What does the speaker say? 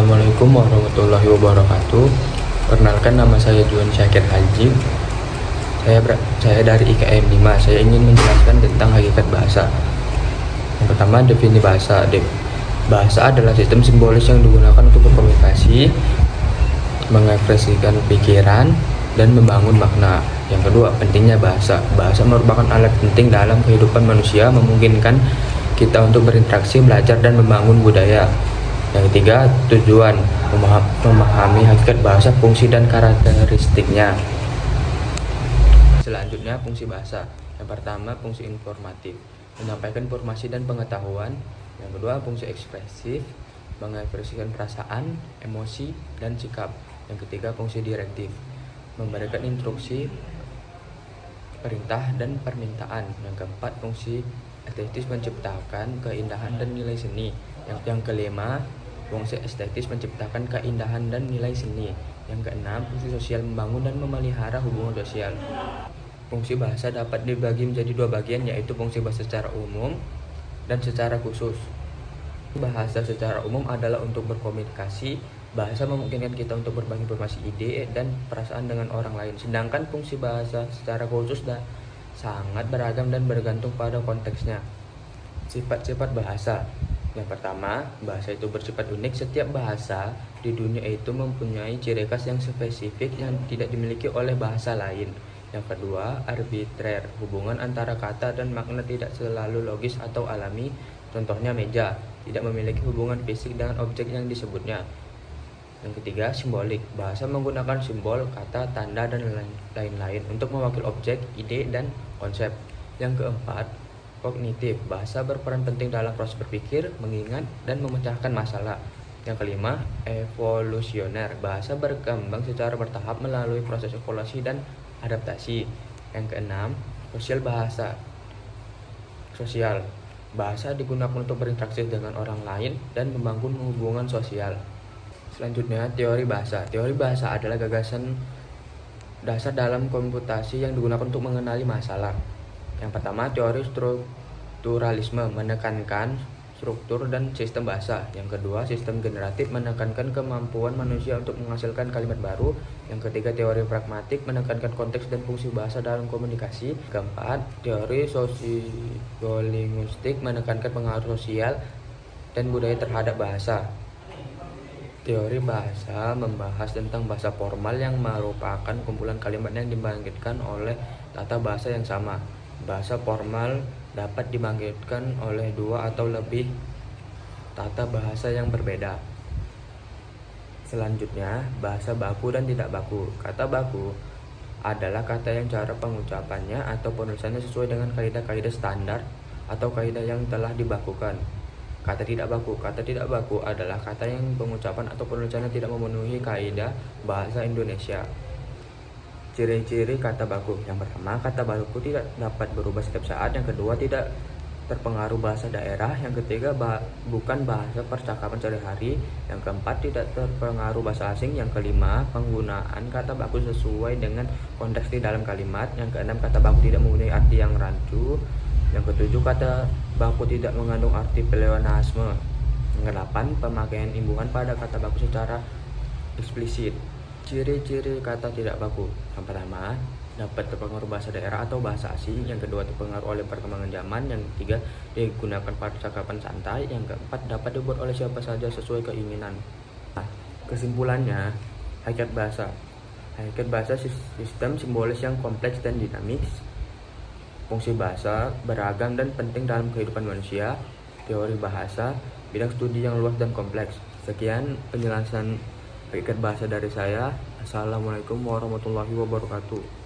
Assalamualaikum warahmatullahi wabarakatuh. Perkenalkan, nama saya Juan Syakir Haji. Saya dari IKM 5. Saya ingin menjelaskan tentang hakikat bahasa. Yang pertama, definisi bahasa. Bahasa adalah sistem simbolis yang digunakan untuk berkomunikasi, mengekspresikan pikiran, dan membangun makna. Yang kedua, pentingnya bahasa. Bahasa merupakan alat penting dalam kehidupan manusia, memungkinkan kita untuk berinteraksi, belajar, dan membangun budaya. Yang ketiga, tujuan memahami hakikat bahasa, fungsi dan karakteristiknya. Selanjutnya, fungsi bahasa. Yang pertama, fungsi informatif, menyampaikan informasi dan pengetahuan. Yang kedua, fungsi ekspresif, mengekspresikan perasaan, emosi, dan sikap. Yang ketiga, fungsi direktif, memberikan instruksi, perintah, dan permintaan. Yang keempat, fungsi estetis, menciptakan keindahan dan nilai seni. Yang kelima, fungsi estetis, menciptakan keindahan dan nilai seni. Yang keenam, fungsi sosial, membangun dan memelihara hubungan sosial. Fungsi bahasa dapat dibagi menjadi dua bagian, yaitu fungsi bahasa secara umum dan secara khusus. Bahasa secara umum adalah untuk berkomunikasi. Bahasa memungkinkan kita untuk berbagi informasi, ide, dan perasaan dengan orang lain. Sedangkan fungsi bahasa secara khusus sangat beragam dan bergantung pada konteksnya. Sifat-sifat bahasa. Yang pertama, bahasa itu bersifat unik. Setiap bahasa di dunia itu mempunyai ciri khas yang spesifik yang tidak dimiliki oleh bahasa lain. Yang kedua, arbitrer. Hubungan antara kata dan makna tidak selalu logis atau alami. Contohnya, meja tidak memiliki hubungan fisik dengan objek yang disebutnya. Yang ketiga, simbolik. Bahasa menggunakan simbol, kata, tanda, dan lain-lain untuk mewakili objek, ide, dan konsep. Yang keempat, kognitif. Bahasa berperan penting dalam proses berpikir, mengingat, dan memecahkan masalah. Yang kelima, evolusioner. Bahasa berkembang secara bertahap melalui proses evolusi dan adaptasi. Yang keenam, sosial. Bahasa sosial. Bahasa digunakan untuk berinteraksi dengan orang lain dan membangun hubungan sosial. Selanjutnya, teori bahasa. Teori bahasa adalah gagasan dasar dalam komputasi yang digunakan untuk mengenali masalah. Yang pertama, teori strukturalisme, menekankan struktur dan sistem bahasa. Yang kedua, sistem generatif, menekankan kemampuan manusia untuk menghasilkan kalimat baru. Yang ketiga, teori pragmatik, menekankan konteks dan fungsi bahasa dalam komunikasi. Keempat, teori sosiolinguistik, menekankan pengaruh sosial dan budaya terhadap bahasa. Teori bahasa membahas tentang bahasa formal yang merupakan kumpulan kalimat yang dibangkitkan oleh tata bahasa yang sama. Bahasa formal dapat dibangkitkan oleh dua atau lebih tata bahasa yang berbeda. Selanjutnya, bahasa baku dan tidak baku. Kata baku adalah kata yang cara pengucapannya atau penulisannya sesuai dengan kaidah-kaidah standar atau kaidah yang telah dibakukan. Kata tidak baku. Kata tidak baku adalah kata yang pengucapan atau penulisannya tidak memenuhi kaidah bahasa Indonesia. Ciri-ciri kata baku. Yang pertama, kata baku tidak dapat berubah setiap saat. Yang kedua, tidak terpengaruh bahasa daerah. Yang ketiga, bukan bahasa percakapan sehari-hari. Yang keempat, tidak terpengaruh bahasa asing. Yang kelima, penggunaan kata baku sesuai dengan konteks di dalam kalimat. Yang keenam, kata baku tidak mempunyai arti yang rancu. Yang ketujuh, kata baku tidak mengandung arti pleonasme. Yang kedelapan, pemakaian imbuhan pada kata baku secara eksplisit. Ciri-ciri kata tidak baku. Yang pertama, dapat terpengaruh bahasa daerah atau bahasa asing. Yang kedua, terpengaruh oleh perkembangan zaman. Yang ketiga, digunakan pada percakapan santai. Yang keempat, dapat dibuat oleh siapa saja sesuai keinginan. Nah, kesimpulannya, hakikat bahasa. Hakikat bahasa sistem simbolis yang kompleks dan dinamis. Fungsi bahasa beragam dan penting dalam kehidupan manusia. Teori bahasa, bidang studi yang luas dan kompleks. Sekian penjelasan hakikat bahasa dari saya. Assalamualaikum warahmatullahi wabarakatuh.